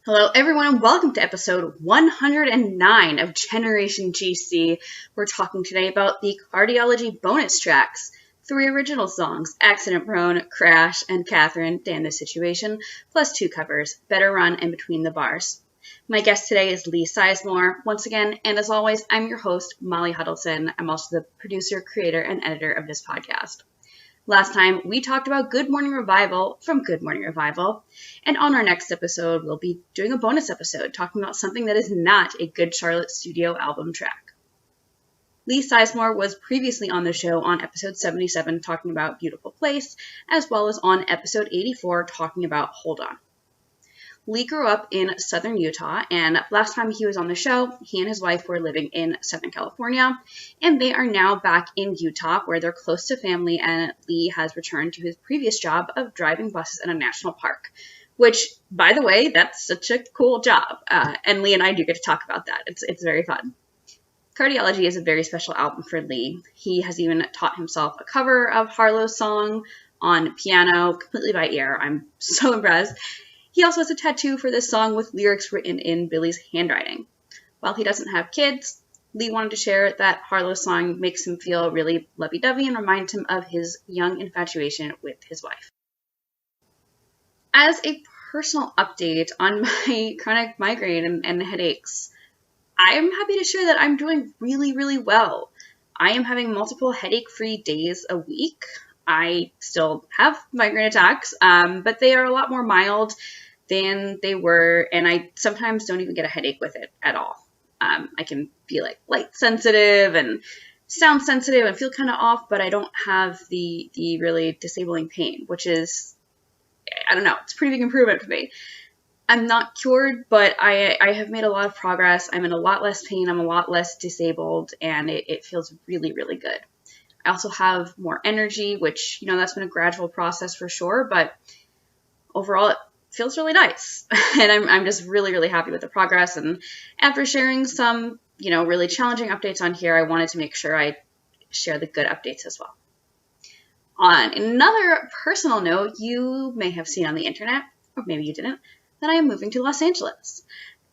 Hello everyone and welcome to episode 109 of Generation GC. We're talking today about the Cardiology bonus tracks, 3 original songs, Accident Prone, Crash, and Catherine, Damn This Situation, plus 2 covers, Better Run and Between the Bars. My guest today is Lee Sizemore, once again, and as always, I'm your host, Molly Hudelson. I'm also the producer, creator, and editor of this podcast. Last time, we talked about Good Morning Revival from Good Morning Revival, and on our next episode, we'll be doing a bonus episode talking about something that is not a Good Charlotte studio album track. Lee Sizemore was previously on the show on episode 77 talking about Beautiful Place, as well as on episode 84 talking about Hold On. Lee grew up in southern Utah, and last time he was on the show, he and his wife were living in Southern California, and they are now back in Utah where they're close to family, and Lee has returned to his previous job of driving buses in a national park, which, by the way, that's such a cool job, and Lee and I do get to talk about that. It's very fun. Cardiology is a very special album for Lee. He has even taught himself a cover of Harlow's song on piano, completely by ear. I'm so impressed. He also has a tattoo for this song with lyrics written in Billy's handwriting. While he doesn't have kids, Lee wanted to share that Harlow's song makes him feel really lovey-dovey and reminds him of his young infatuation with his wife. As a personal update on my chronic migraine and headaches, I am happy to share that I'm doing really, really well. I am having multiple headache-free days a week. I still have migraine attacks, but they are a lot more mild than they were, and I sometimes don't even get a headache with it at all. I can be like light sensitive and sound sensitive and feel kind of off, but I don't have the really disabling pain, which is, I don't know, it's a pretty big improvement for me. I'm not cured, but I have made a lot of progress. I'm in a lot less pain. I'm a lot less disabled, and it feels really, really good. I also have more energy, which, that's been a gradual process for sure, but overall it feels really nice. And I'm just really, really happy with the progress. And after sharing some, really challenging updates on here, I wanted to make sure I share the good updates as well. On another personal note, you may have seen on the internet, or maybe you didn't, that I am moving to Los Angeles.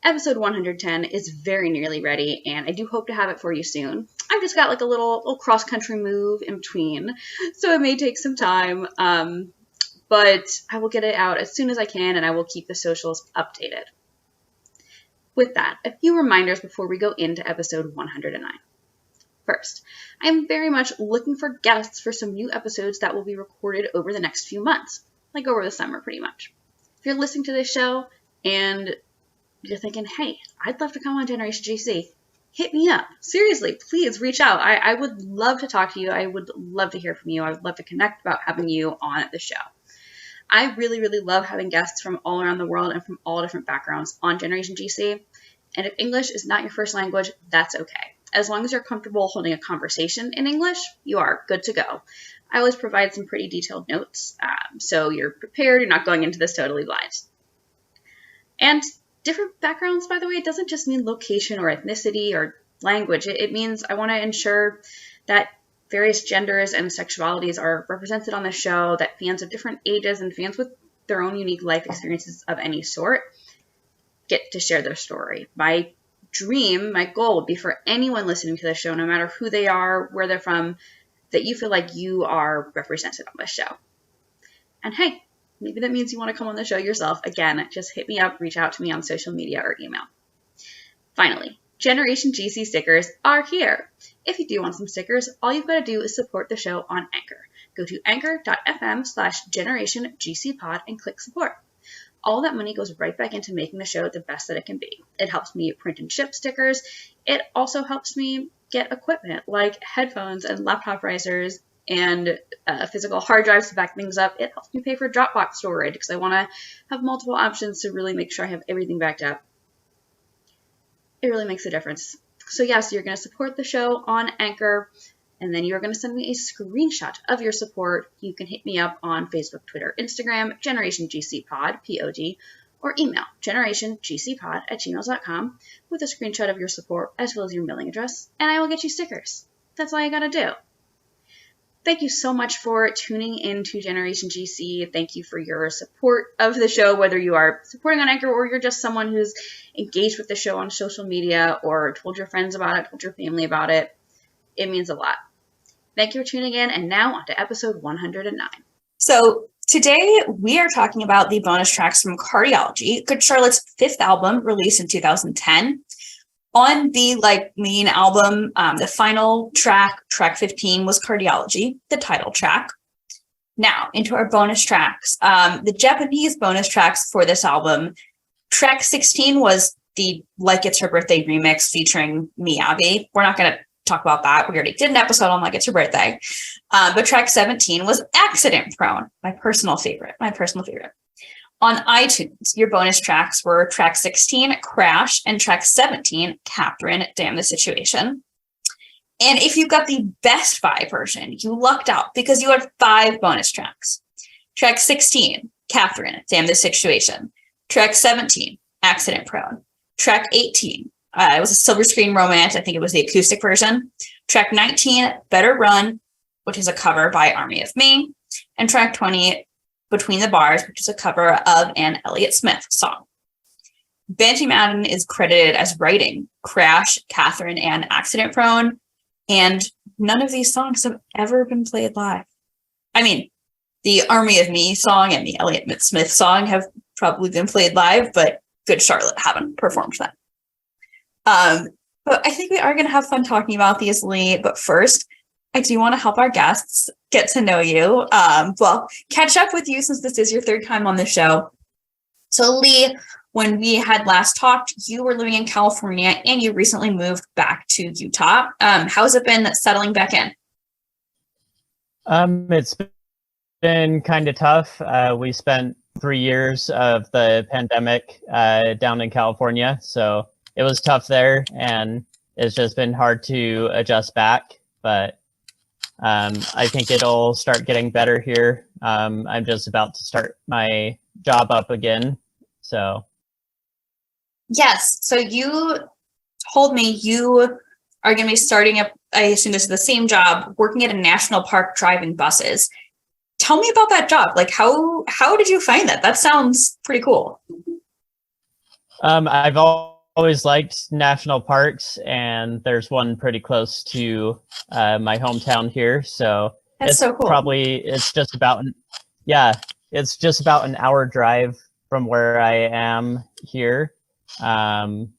Episode 110 is very nearly ready, and I do hope to have it for you soon. I've just got like a little cross-country move in between, so it may take some time, but I will get it out as soon as I can, and I will keep the socials updated. With that, a few reminders before we go into episode 109. First, I am very much looking for guests for some new episodes that will be recorded over the next few months, like over the summer pretty much. If you're listening to this show and you're thinking, hey, I'd love to come on Generation GC, hit me up. Seriously, please reach out. I would love to talk to you. I would love to hear from you. I would love to connect about having you on the show. I really, really love having guests from all around the world and from all different backgrounds on Generation GC. And if English is not your first language, that's okay. As long as you're comfortable holding a conversation in English, you are good to go. I always provide some pretty detailed notes, so you're prepared. You're not going into this totally blind. And different backgrounds, by the way, it doesn't just mean location or ethnicity or language. It means I want to ensure that various genders and sexualities are represented on the show, that fans of different ages and fans with their own unique life experiences of any sort get to share their story. My dream, my goal would be for anyone listening to the show, no matter who they are, where they're from, that you feel like you are represented on this show. And hey, maybe that means you want to come on the show yourself. Again, just hit me up, reach out to me on social media or email. Finally, Generation GC stickers are here. If you do want some stickers, all you've got to do is support the show on Anchor. Go to anchor.fm/generationgcpod and click support. All that money goes right back into making the show the best that it can be. It helps me print and ship stickers. It also helps me get equipment like headphones and laptop risers and physical hard drives to back things up. It helps me pay for Dropbox storage because I want to have multiple options to really make sure I have everything backed up. It really makes a difference. So yes, you're going to support the show on Anchor, and then you're going to send me a screenshot of your support. You can hit me up on Facebook, Twitter, Instagram, GenerationGCPod, P-O-D, or email generationgcpod@gmail.com with a screenshot of your support as well as your mailing address, and I will get you stickers. That's all you gotta do. Thank you so much for tuning in to Generation GC. Thank you for your support of the show, whether you are supporting on Anchor or you're just someone who's engaged with the show on social media or told your friends about it, told your family about it. It means a lot. Thank you for tuning in, and now on to episode 109. So today we are talking about the bonus tracks from Cardiology, Good Charlotte's 5th album released in 2010. On the main album, the final track, track 15, was Cardiology, the title track. Now, into our bonus tracks. The Japanese bonus tracks for this album, track 16 was the Like It's Her Birthday remix featuring Miyabi. We're not going to talk about that. We already did an episode on Like It's Her Birthday. But track 17 was Accident Prone, my personal favorite. On iTunes, your bonus tracks were track 16, Crash, and track 17, Catherine, Damn the Situation. And if you got the Best Buy version, you lucked out because you had 5 bonus tracks. Track 16, Catherine, Damn the Situation. Track 17, Accident Prone. Track 18, it was a Silver Screen Romance. I think it was the acoustic version. Track 19, Better Run, which is a cover by Army of Me. And track 20, Between the Bars, which is a cover of an Elliott Smith song. Banshee Madden is credited as writing Crash, Catherine, and Accident Prone, and none of these songs have ever been played live. I mean, the Army of Me song and the Elliott Smith song have probably been played live, but Good Charlotte haven't performed them. But I think we are going to have fun talking about these, Lee. But first, I do want to help our guests get to know you. Catch up with you since this is your 3rd time on the show. So, Lee, when we had last talked, you were living in California and you recently moved back to Utah. How's it been settling back in? It's been kind of tough. We spent 3 years of the pandemic down in California, so it was tough there, and it's just been hard to adjust back. But I think it'll start getting better here. I'm just about to start my job up again. So. Yes. So you told me you are going to be starting up, I assume this is the same job, working at a national park driving buses. Tell me about that job. Like, how did you find that? That sounds pretty cool. I've always liked national parks, and there's one pretty close to my hometown here. So that's so cool. It's just about an hour drive from where I am here. And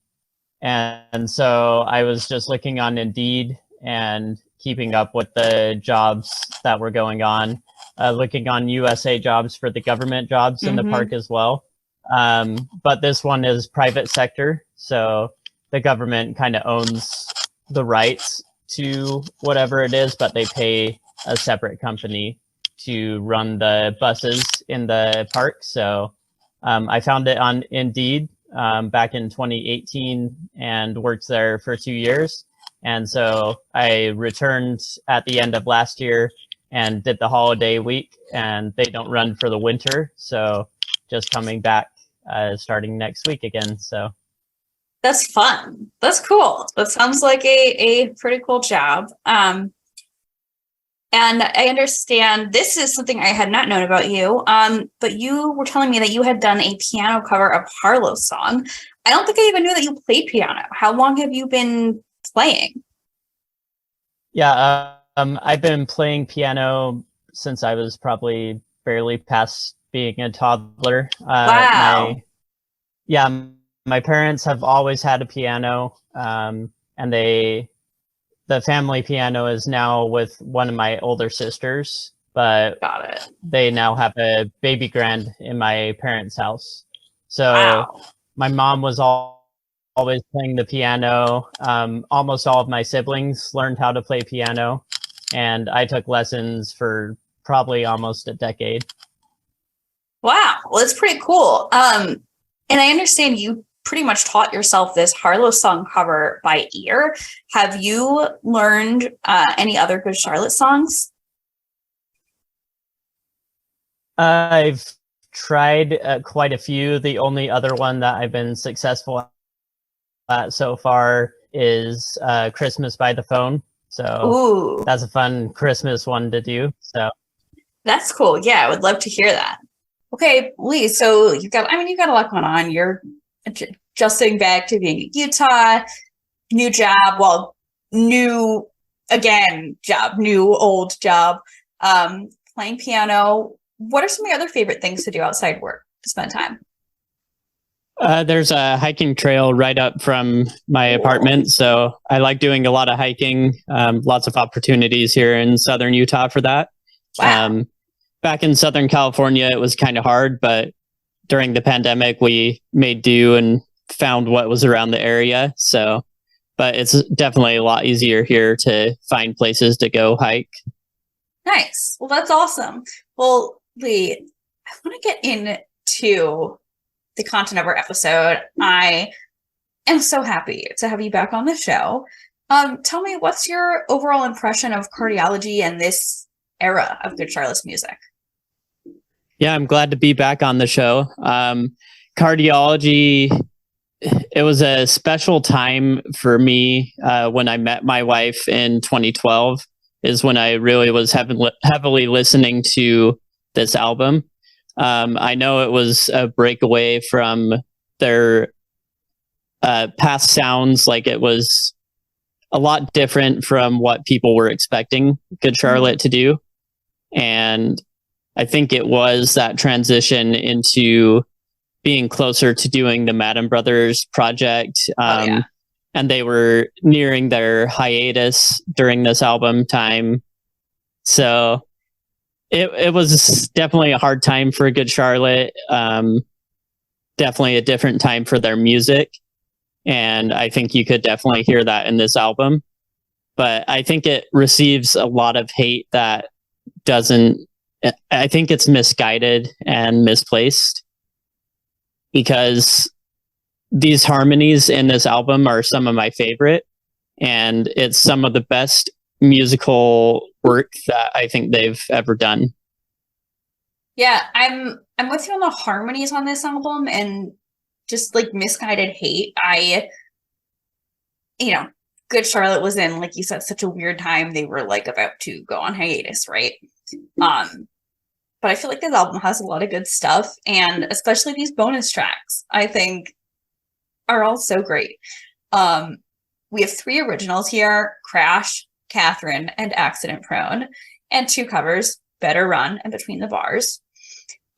so I was just looking on Indeed and keeping up with the jobs that were going on, looking on USA Jobs for the government jobs in the park as well. But this one is private sector, so the government kind of owns the rights to whatever it is, but they pay a separate company to run the buses in the park. So I found it on Indeed back in 2018 and worked there for 2 years. And so I returned at the end of last year and did the holiday week, and they don't run for the winter. So just coming back starting next week again. So that's fun. That's cool. That sounds like a pretty cool job. And I understand this is something I had not known about you. But you were telling me that you had done a piano cover of Harlow's song. I don't think I even knew that you played piano. How long have you been playing? Yeah, I've been playing piano since I was probably barely past being a toddler. Wow. My parents have always had a piano, and the family piano is now with one of my older sisters, but Got it. They now have a baby grand in my parents' house. So Wow. My mom was always playing the piano. Almost all of my siblings learned how to play piano, and I took lessons for probably almost a decade. Wow. Well, it's pretty cool. And I understand you pretty much taught yourself this Harlow song cover by ear. Have you learned any other Good Charlotte songs? I've tried quite a few. The only other one that I've been successful at so far is Christmas by the Phone. So Ooh, that's a fun Christmas one to do. So that's cool. Yeah, I would love to hear that. Okay, Lee, so you've got a lot going on. You're adjusting back to being in Utah, new job, well, new again job, new old job, playing piano. What are some of your other favorite things to do outside work to spend time? there's a hiking trail right up from my apartment. So I like doing a lot of hiking, lots of opportunities here in Southern Utah for that. Wow. Back in Southern California, it was kind of hard, but during the pandemic, we made do and found what was around the area. So, but it's definitely a lot easier here to find places to go hike. Nice. Well, that's awesome. Well, Lee, I want to get into the content of our episode. I am so happy to have you back on the show. Tell me, what's your overall impression of cardiology and this era of Good Charlotte's music? Yeah, I'm glad to be back on the show. Cardiology, it was a special time for me when I met my wife in 2012, is when I really was heavily listening to this album. I know it was a breakaway from their past sounds, like it was a lot different from what people were expecting Good Charlotte to do. And I think it was that transition into being closer to doing the Madden Brothers project. And they were nearing their hiatus during this album time. So it was definitely a hard time for Good Charlotte. Definitely a different time for their music. And I think you could definitely hear that in this album. But I think it receives a lot of hate that I think it's misguided and misplaced, because these harmonies in this album are some of my favorite, and it's some of the best musical work that I think they've ever done. Yeah, I'm with you on the harmonies on this album, and just like misguided hate. Good Charlotte was in, like you said, such a weird time. They were like about to go on hiatus, right? But I feel like this album has a lot of good stuff, and especially these bonus tracks, I think, are all so great. We have 3 originals here: Crash, Catherine, and Accident Prone, and 2 covers: Better Run and Between the Bars.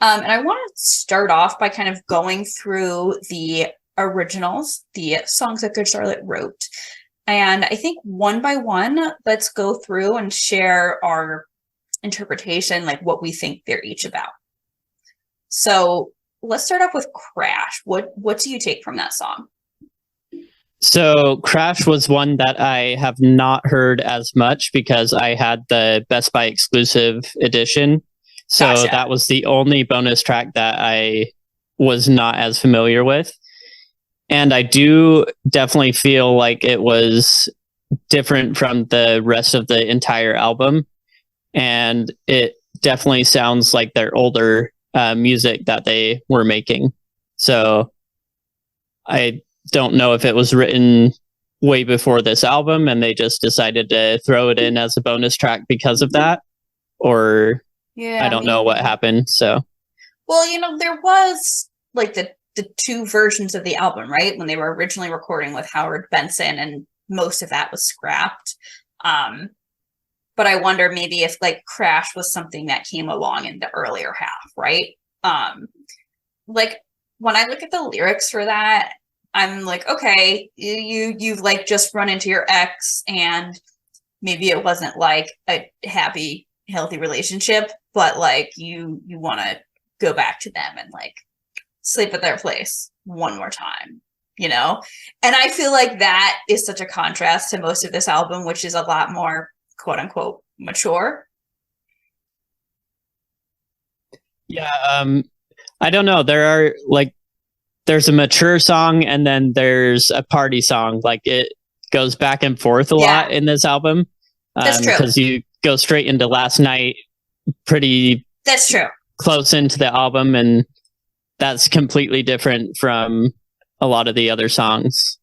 And I want to start off by kind of going through the originals, the songs that Good Charlotte wrote. And I think one by one, let's go through and share our interpretation, like what we think they're each about. So let's start off with Crash. What do you take from that song? So Crash was one that I have not heard as much because I had the Best Buy exclusive edition. So Gotcha. That was the only bonus track that I was not as familiar with. And I do definitely feel like it was different from the rest of the entire album. And it definitely sounds like their older music that they were making. So I don't know if it was written way before this album and they just decided to throw it in as a bonus track because of that, or I don't know what happened. So, well, there was like the 2 versions of the album, right? When they were originally recording with Howard Benson, and most of that was scrapped. But I wonder maybe if like Crash was something that came along in the earlier half, right? Like when I look at the lyrics for that, I'm like, okay, you've like just run into your ex, and maybe it wasn't like a happy, healthy relationship, but like you want to go back to them and like sleep at their place one more time, And I feel like that is such a contrast to most of this album, which is a lot more quote unquote mature. Yeah, I don't know. There's a mature song and then there's a party song. Like it goes back and forth a lot in this album. That's true. Because you go straight into Last Night pretty That's true. close into the album, and that's completely different from a lot of the other songs.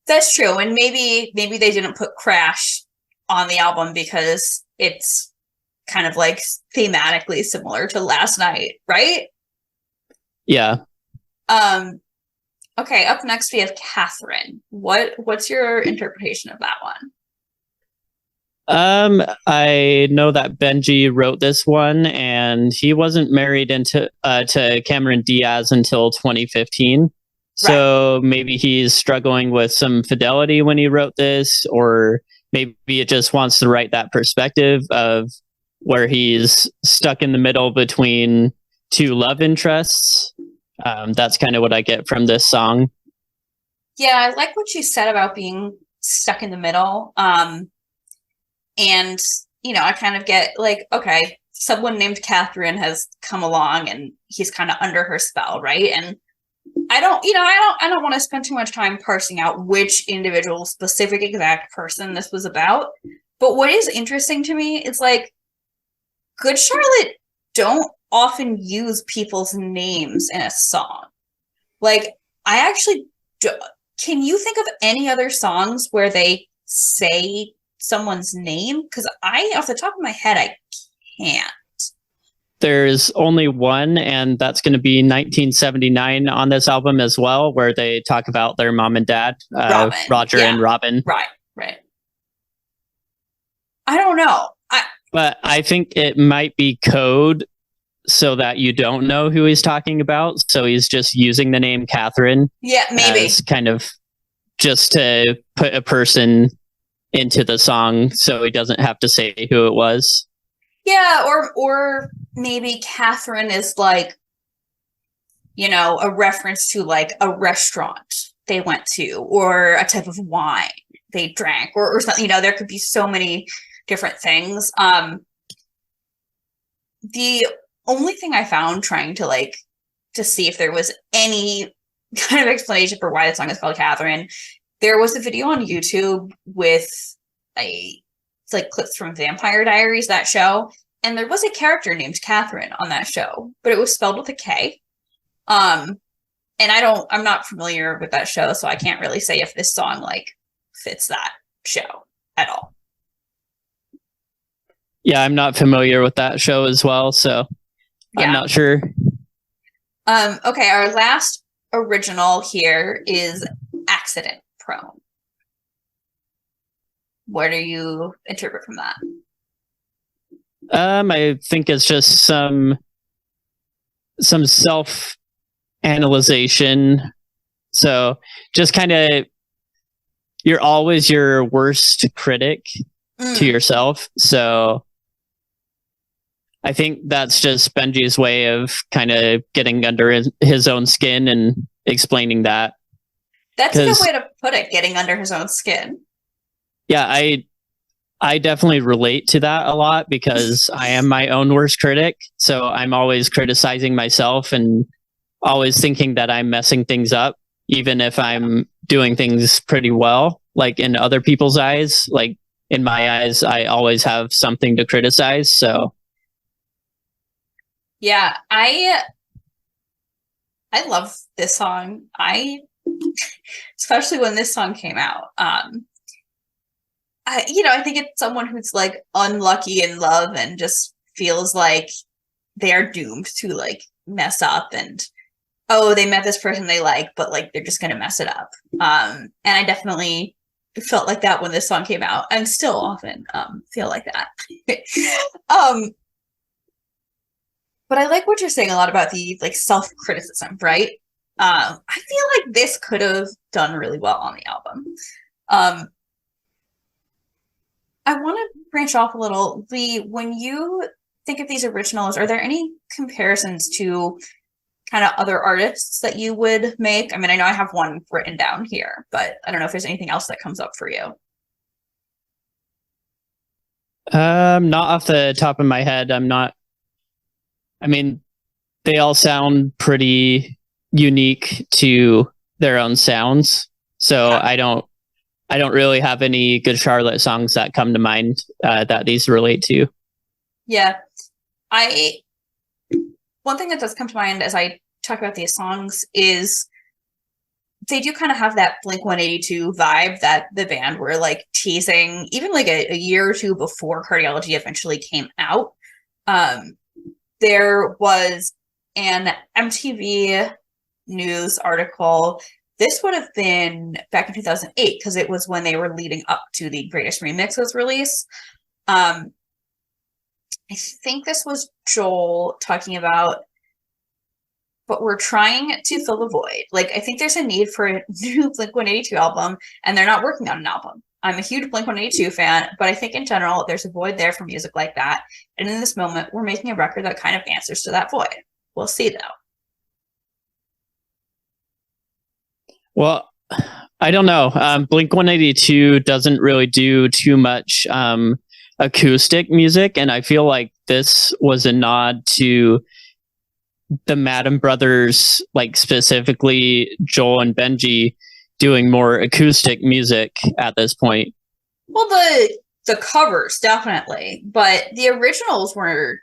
That's true. And maybe they didn't put Crash on the album because it's kind of like thematically similar to Last Night, right? Yeah. Okay, up next we have Catherine. What's your interpretation of that one? I know that Benji wrote this one, and he wasn't married to Cameron Diaz until 2015. So maybe he's struggling with some fidelity when he wrote this, or maybe it just wants to write that perspective of where he's stuck in the middle between two love interests. That's kind of what I get from this song. Yeah, I like what you said about being stuck in the middle. And, you know, I kind of get like, okay, someone named Catherine has come along and he's kind of under her spell, right? And I don't want to spend too much time parsing out which individual specific exact person this was about. But what is interesting to me is like, Good Charlotte don't often use people's names in a song. Like, I actually do. Can you think of any other songs where they say someone's name? Because off the top of my head, I can't. There's only one, and that's going to be 1979 on this album as well, where they talk about their mom and dad, Roger and Robin. Right. I don't know. But I think it might be code so that you don't know who he's talking about. So he's just using the name Catherine. Yeah, maybe. As kind of just to put a person into the song so he doesn't have to say who it was. Yeah, or maybe Catherine is like, you know, a reference to like a restaurant they went to or a type of wine they drank or something. You know, there could be so many different things. The only thing I found trying to see if there was any kind of explanation for why the song is called Catherine, there was a video on YouTube with it's like clips from Vampire Diaries, that show, and there was a character named Catherine on that show, but it was spelled with a K. And I'm not familiar with that show, so I can't really say if this song like fits that show at all. Yeah, I'm not familiar with that show as well, so I'm not sure. Okay, our last original here is Accident Prone. What do you interpret from that? I think it's just some self-analyzation. So just kind of, you're always your worst critic to yourself. So I think that's just Benji's way of kind of getting under his own skin and explaining that. That's a good way to put it, getting under his own skin. Yeah, I definitely relate to that a lot because I am my own worst critic. So I'm always criticizing myself and always thinking that I'm messing things up, even if I'm doing things pretty well. Like in other people's eyes, like in my eyes, I always have something to criticize. So yeah, I love this song. Especially when this song came out. I think it's someone who's like unlucky in love and just feels like they're doomed to like mess up and they met this person they like, but like they're just gonna mess it up. And I definitely felt like that when this song came out, and still often feel like that. But I like what you're saying a lot about the like self-criticism, right? I feel like this could have done really well on the album. I want to branch off a little. Lee, when you think of these originals, are there any comparisons to kind of other artists that you would make? I mean, I know I have one written down here, but I don't know if there's anything else that comes up for you. not off the top of my head. I mean, they all sound pretty unique to their own sounds. So I don't really have any Good Charlotte songs that come to mind that these relate to. Yeah. One thing that does come to mind as I talk about these songs is they do kind of have that Blink-182 vibe that the band were like teasing even like a year or two before Cardiology eventually came out. There was an MTV News article. This would have been back in 2008 because it was when they were leading up to the Greatest Remixes release. I think this was Joel talking about, but we're trying to fill the void. Like, I think there's a need for a new Blink-182 album, and they're not working on an album. I'm a huge Blink-182 fan, but I think in general, there's a void there for music like that. And in this moment, we're making a record that kind of answers to that void. We'll see, though. Well, I don't know. Blink-182 doesn't really do too much acoustic music, and I feel like this was a nod to the Madden Brothers, like specifically Joel and Benji, doing more acoustic music at this point. Well, the covers, definitely, but the originals were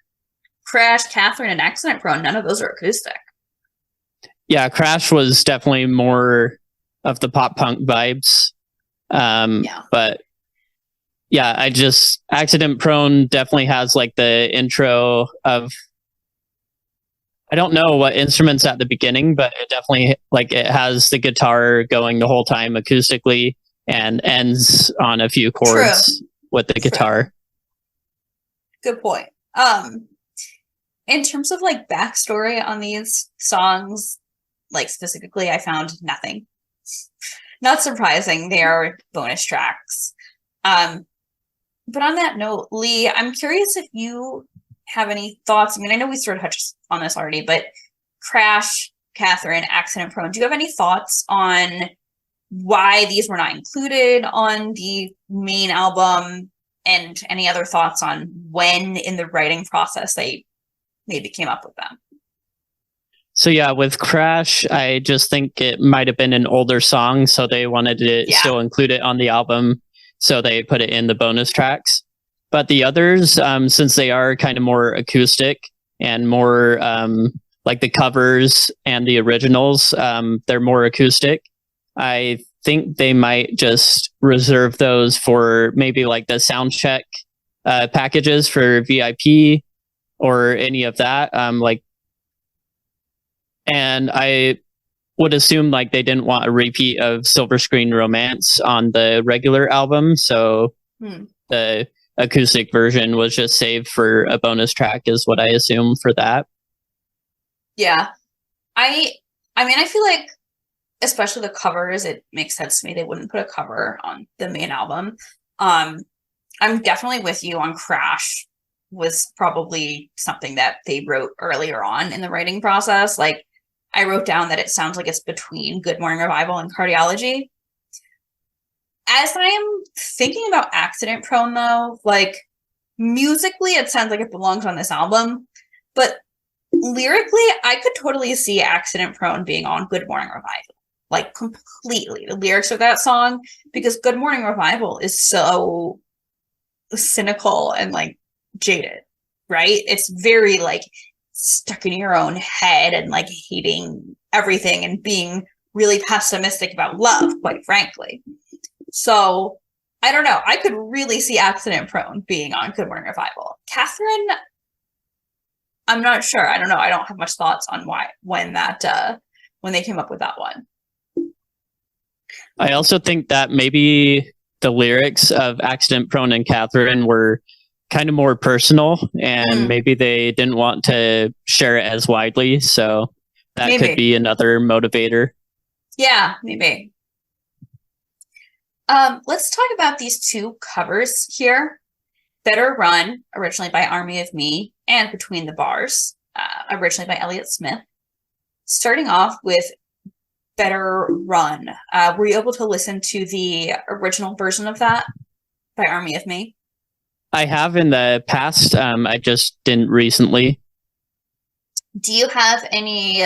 Crash, Catherine, and Accident Prone. None of those are acoustic. Yeah, Crash was definitely more of the pop punk vibes. But yeah, Accident Prone definitely has like the intro of, I don't know what instruments at the beginning, but it definitely, like, it has the guitar going the whole time acoustically and ends on a few chords with the guitar. Good point. In terms of like backstory on these songs, like specifically, I found nothing. Not surprising, they are bonus tracks. But on that note, Lee, I'm curious if you have any thoughts. I mean, I know we sort of touched on this already, but Crash, Catherine, Accident Prone, do you have any thoughts on why these were not included on the main album, and any other thoughts on when in the writing process they maybe came up with them? So yeah, with Crash, I just think it might have been an older song, so they wanted to still include it on the album, so they put it in the bonus tracks. But the others, since they are kind of more acoustic and more like the covers and the originals, they're more acoustic. I think they might just reserve those for maybe like the sound check packages for VIP or any of that. And I would assume like they didn't want a repeat of Silver Screen Romance on the regular album, so the acoustic version was just saved for a bonus track, is what I assume for that. Yeah. I mean, I feel like, especially the covers, it makes sense to me they wouldn't put a cover on the main album. I'm definitely with you on Crash was probably something that they wrote earlier on in the writing process. Like, I wrote down that it sounds like it's between Good Morning Revival and Cardiology. As I am thinking about Accident Prone, though, like, musically, it sounds like it belongs on this album, but lyrically, I could totally see Accident Prone being on Good Morning Revival. Like, completely. The lyrics of that song, because Good Morning Revival is so cynical and, like, jaded, right? It's very, like, stuck in your own head and, like, hating everything and being really pessimistic about love, quite frankly. So, I don't know. I could really see Accident Prone being on Good Morning Revival. Catherine, I'm not sure. I don't know. I don't have much thoughts on when they came up with that one. I also think that maybe the lyrics of Accident Prone and Catherine were kind of more personal, and maybe they didn't want to share it as widely. So that could be another motivator. Yeah, maybe. Let's talk about these two covers here. Better Run, originally by Army of Me, and Between the Bars, originally by Elliott Smith. Starting off with Better Run, were you able to listen to the original version of that by Army of Me? I have in the past. I just didn't recently. Do you have any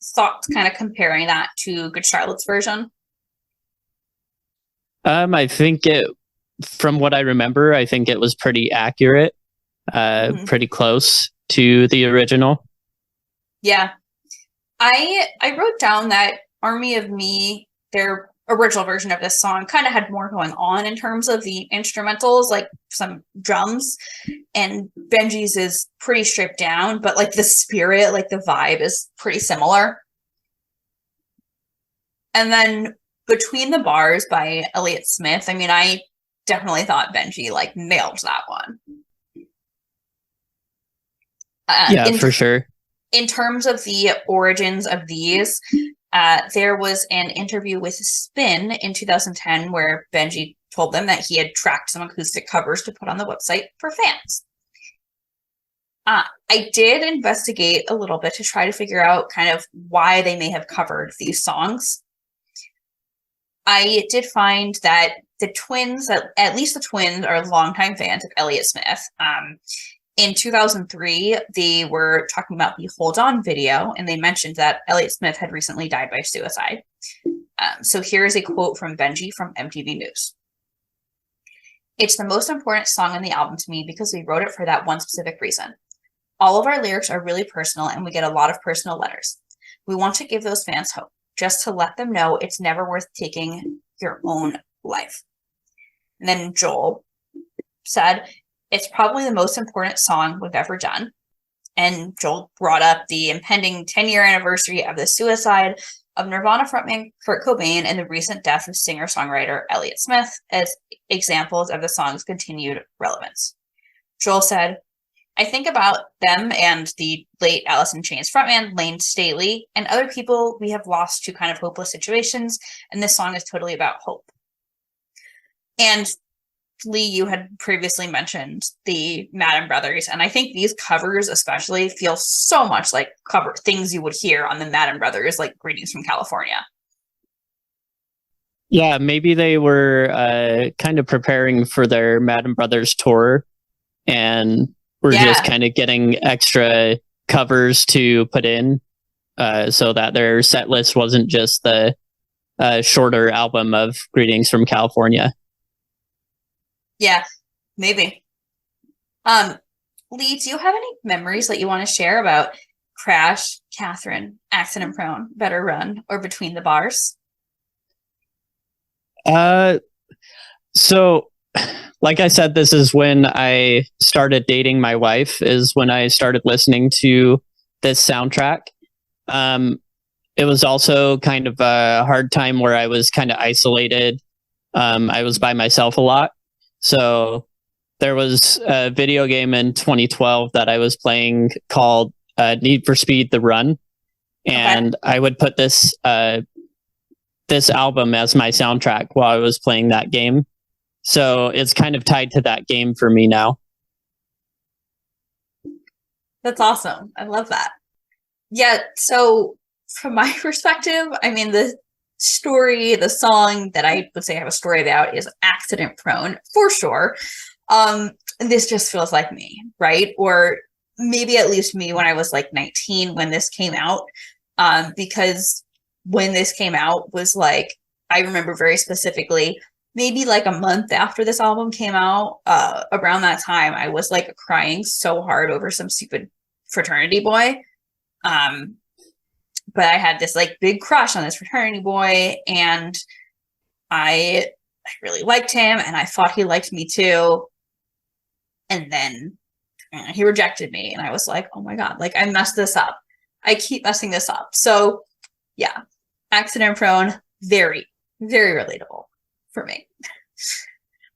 thoughts kind of comparing that to Good Charlotte's version? I think from what I remember, I think it was pretty accurate, pretty close to the original. Yeah. I wrote down that Army of Me their original version of this song kind of had more going on in terms of the instrumentals, like some drums, and Benji's is pretty stripped down, but like the spirit, like the vibe is pretty similar. And then Between the Bars by Elliott Smith, I mean, I definitely thought Benji like nailed that one. For sure. In terms of the origins of these, there was an interview with Spin in 2010 where Benji told them that he had tracked some acoustic covers to put on the website for fans. I did investigate a little bit to try to figure out kind of why they may have covered these songs. I did find that the twins, at least the twins, are longtime fans of Elliott Smith. In 2003, they were talking about the Hold On video, and they mentioned that Elliott Smith had recently died by suicide. So here's a quote from Benji from MTV News. "It's the most important song on the album to me because we wrote it for that one specific reason. All of our lyrics are really personal, and we get a lot of personal letters. We want to give those fans hope, just to let them know it's never worth taking your own life." And then Joel said, "It's probably the most important song we've ever done." And Joel brought up the impending 10-year anniversary of the suicide of Nirvana frontman Kurt Cobain and the recent death of singer-songwriter Elliott Smith as examples of the song's continued relevance. Joel said, "I think about them and the late Alice in Chains frontman Lane Staley and other people we have lost to kind of hopeless situations, and this song is totally about hope." And Lee, you had previously mentioned the Madden Brothers, and I think these covers especially feel so much like cover things you would hear on the Madden Brothers, like Greetings from California. Yeah, maybe they were kind of preparing for their Madden Brothers tour, and we're just kind of getting extra covers to put in so that their set list wasn't just the shorter album of Greetings from California. Yeah, maybe. Lee, do you have any memories that you want to share about Crash, Catherine, Accident Prone, Better Run, or Between the Bars? So, like I said, this is when I started dating my wife, is when I started listening to this soundtrack. It was also kind of a hard time where I was kind of isolated. I was by myself a lot. So there was a video game in 2012 that I was playing called Need for Speed: The Run. And I would put this this album as my soundtrack while I was playing that game. So it's kind of tied to that game for me now. That's awesome. I love that. Yeah, so from my perspective, I mean, the song that I would say I have a story about is Accident Prone, for sure. This just feels like me, right? Or maybe at least me when I was like 19 when this came out. Because when this came out was like, I remember very specifically, maybe like a month after this album came out, around that time, I was like crying so hard over some stupid fraternity boy. But I had this like big crush on this fraternity boy, and I really liked him, and I thought he liked me too. And then he rejected me, and I was like, oh my God, like I messed this up. I keep messing this up. So yeah, Accident Prone, very, very relatable for me.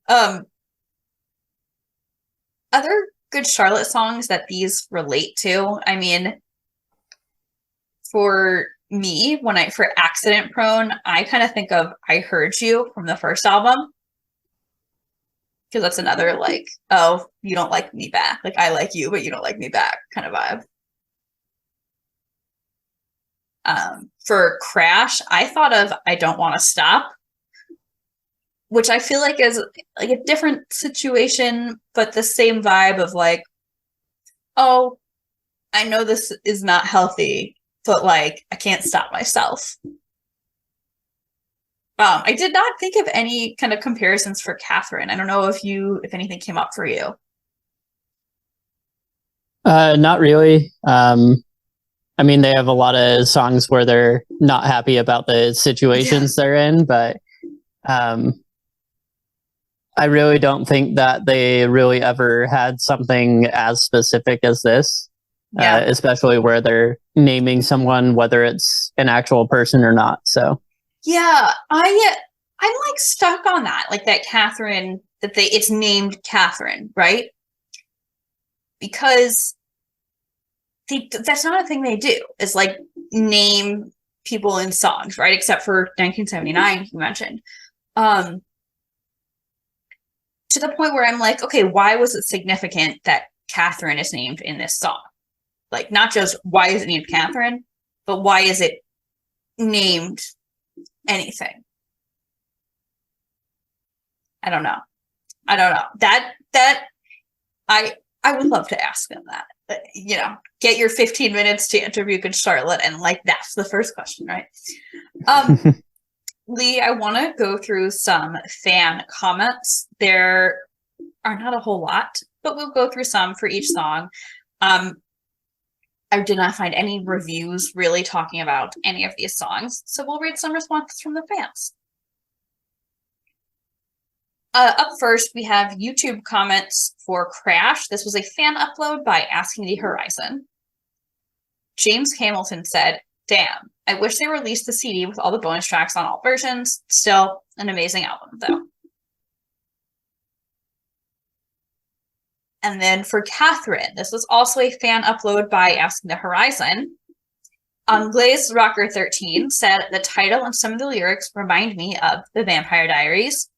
Other good Charlotte songs that these relate to, I mean, for me, for Accident Prone, I kind of think of I Heard You from the first album. Because that's another like, oh, you don't like me back. Like I like you, but you don't like me back kind of vibe. For Crash, I thought of I Don't Want to Stop, which I feel like is like a different situation, but the same vibe of like, oh, I know this is not healthy, but like I can't stop myself. I did not think of any kind of comparisons for Catherine. I don't know if anything came up for you. Not really. I mean, they have a lot of songs where they're not happy about the situations they're in, but I really don't think that they really ever had something as specific as this, especially where they're naming someone, whether it's an actual person or not. So yeah, I'm like stuck on that, like that Catherine, it's named Catherine, right? Because that's not a thing they do. Is like name people in songs, right? Except for 1979, you mentioned. To the point where I'm like, okay, why was it significant that Catherine is named in this song? Like, not just why is it named Catherine, but why is it named anything? I don't know. That I would love to ask them that. You know, get your 15 minutes to interview Good Charlotte, and like that's the first question, right? Lee, I want to go through some fan comments. There are not a whole lot, but we'll go through some for each song. I did not find any reviews really talking about any of these songs, so we'll read some responses from the fans. Up first, we have YouTube comments for Crash. This was a fan upload by Asking the Horizon. James Hamilton said, "Damn, I wish they released the CD with all the bonus tracks on all versions. Still an amazing album, though." And then for Catherine, this was also a fan upload by Asking the Horizon. Glaze Rocker 13 said, "The title and some of the lyrics remind me of The Vampire Diaries."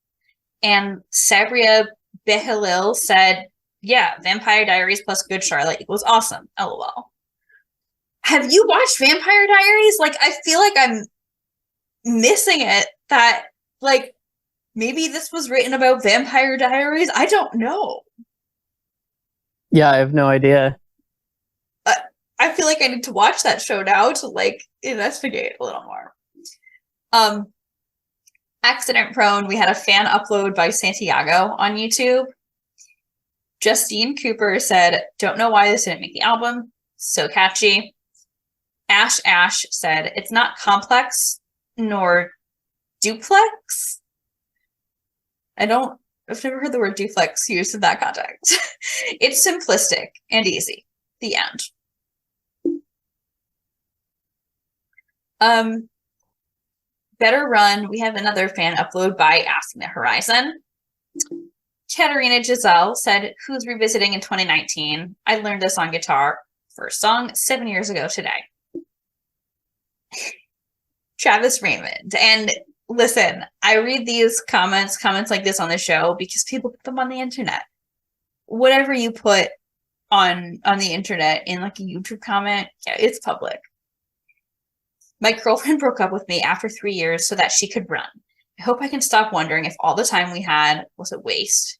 And Sabria Behilil said, "Yeah, Vampire Diaries plus Good Charlotte equals awesome. LOL." Have you watched Vampire Diaries? Like, I feel like I'm missing it. That, like, maybe this was written about Vampire Diaries? I don't know. Yeah, I have no idea. I feel like I need to watch that show now to, like, investigate a little more. Accident Prone, we had a fan upload by Santiago on YouTube. Justine Cooper said, "Don't know why this didn't make the album. So catchy." Ash said, "It's not complex nor duplex." I've never heard the word duplex used in that context. "It's simplistic and easy." The end. Better Run, we have another fan upload by Asking the Horizon. Katerina Giselle said, "Who's revisiting in 2019? I learned this on guitar. First song 7 years ago today." Travis Raymond. And listen, I read these comments like this on the show because people put them on the internet. Whatever you put on the internet in like a YouTube comment, yeah, it's public. "My girlfriend broke up with me after 3 years so that she could run. I hope I can stop wondering if all the time we had was a waste.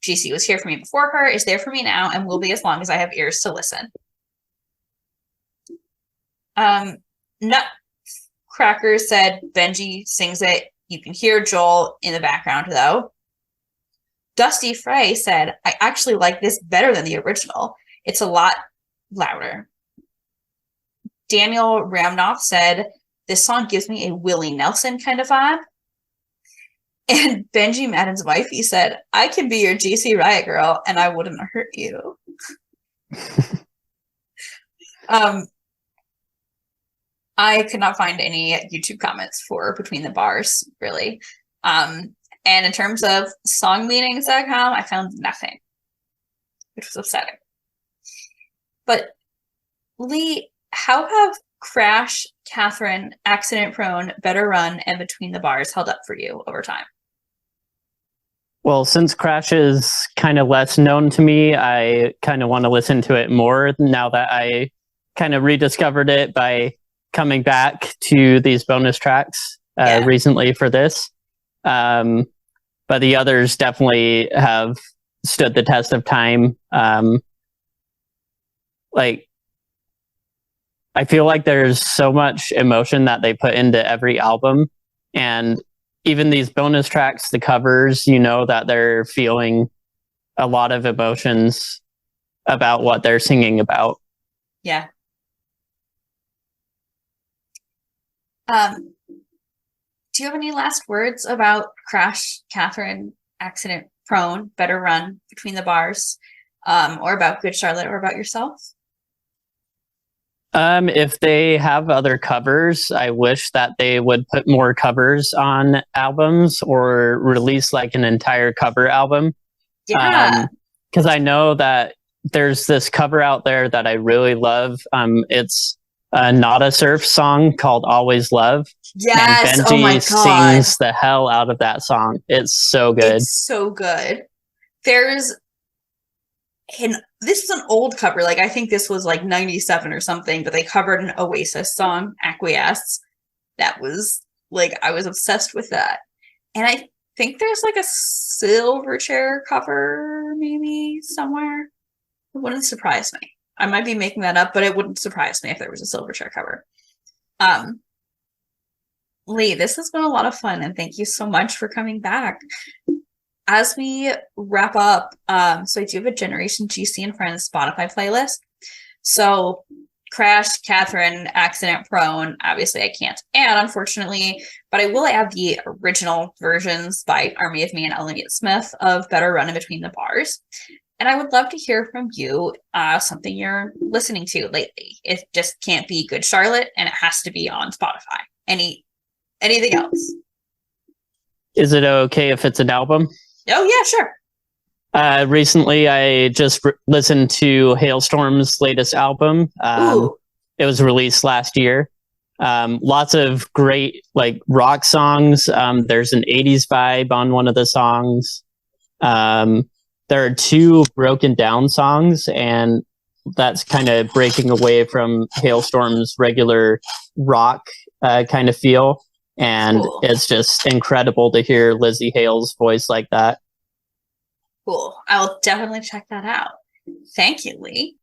GC was here for me before her, is there for me now, and will be as long as I have ears to listen." Nutcracker said, "Benji sings it. You can hear Joel in the background, though." Dusty Frey said, "I actually like this better than the original. It's a lot louder." Daniel Ramnoff said, "This song gives me a Willie Nelson kind of vibe." And Benji Madden's wife, he said, "I can be your GC Riot girl and I wouldn't hurt you." I could not find any YouTube comments for Between the Bars, really. And in terms of songmeanings.com, I found nothing, which was upsetting. But Lee, how have Crash, Catherine, Accident Prone, Better Run, and Between the Bars held up for you over time? Well, since Crash is kind of less known to me, I kind of want to listen to it more now that I kind of rediscovered it by coming back to these bonus tracks recently for this. But the others definitely have stood the test of time. Like, I feel like there's so much emotion that they put into every album, and even these bonus tracks, the covers, you know that they're feeling a lot of emotions about what they're singing about. Yeah. Do you have any last words about Crash, Catherine, Accident Prone, Better Run, Between the Bars, or about Good Charlotte, or about yourself? If they have other covers, I wish that they would put more covers on albums or release like an entire cover album. Yeah. Because I know that there's this cover out there that I really love. It's a Nada Surf song called Always Love. Yes. And Oh my Benji God. sings the hell out of that song. It's so good. It's so good. There's, and this is an old cover. Like, I think this was like 97 or something, but they covered an Oasis song, Acquiesce. That was like, I was obsessed with that. And I think there's like a Silverchair cover maybe somewhere. It wouldn't surprise me. I might be making that up, but it wouldn't surprise me if there was a Silverchair cover. Lee, this has been a lot of fun, and thank you so much for coming back. As we wrap up, so I do have a Generation GC and Friends Spotify playlist. So Crash, Catherine, Accident Prone, obviously I can't add, unfortunately, but I will add the original versions by Army of Me and Elliott Smith of Better Run in Between the Bars. And I would love to hear from you something you're listening to lately. It just can't be Good Charlotte, and it has to be on Spotify. Anything else? Is it okay if it's an album? Oh, yeah, sure. Recently, I just listened to Hailstorm's latest album. It was released last year. Lots of great like rock songs. There's an 80s vibe on one of the songs. There are 2 broken down songs, and that's kind of breaking away from Hailstorm's regular rock kind of feel. And Cool. It's just incredible to hear Lizzie Hale's voice like that. Cool. I will definitely check that out. Thank you, Lee.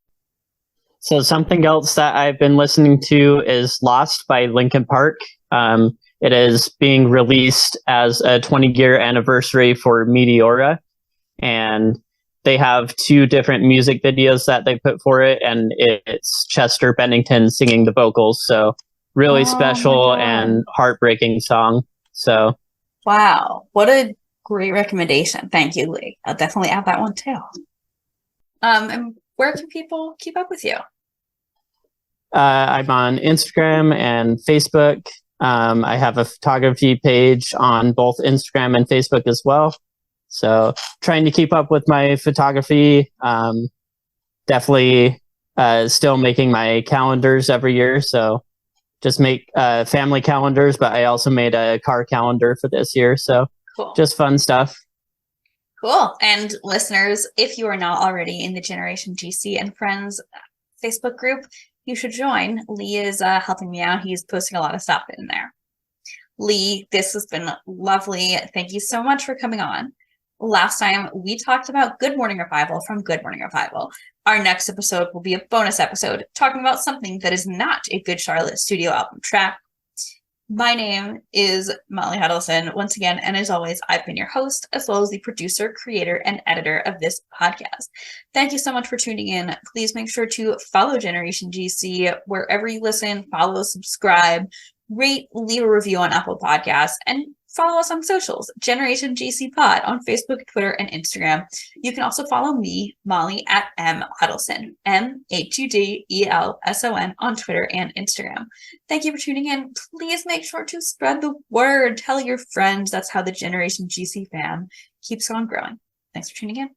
So something else that I've been listening to is Lost by Linkin Park. It is being released as a 20-year anniversary for Meteora. And they have 2 different music videos that they put for it. And it's Chester Bennington singing the vocals. So really special and heartbreaking song. So wow, what a great recommendation. Thank you, Lee. I'll definitely add that one too. And where can people keep up with you? I'm on Instagram and Facebook. I have a photography page on both Instagram and Facebook as well. So trying to keep up with my photography. Definitely still making my calendars every year. So just make family calendars, but I also made a car calendar for this year. So cool. Just fun stuff. Cool. And listeners, if you are not already in the Generation GC and Friends Facebook group, you should join. Lee is helping me out. He's posting a lot of stuff in there. Lee, this has been lovely. Thank you so much for coming on. Last time we talked about Good Morning Revival from Good Morning Revival. Our next episode will be a bonus episode talking about something that is not a Good Charlotte studio album track. My name is Molly Hudelson, once again, and as always, I've been your host, as well as the producer, creator, and editor of this podcast. Thank you so much for tuning in. Please make sure to follow Generation GC wherever you listen, follow, subscribe, rate, leave a review on Apple Podcasts, and follow us on socials, Generation GC Pod on Facebook, Twitter, and Instagram. You can also follow me, Molly, at @Hudelson, MHUDELSON on Twitter and Instagram. Thank you for tuning in. Please make sure to spread the word. Tell your friends. That's how the Generation GC fam keeps on growing. Thanks for tuning in.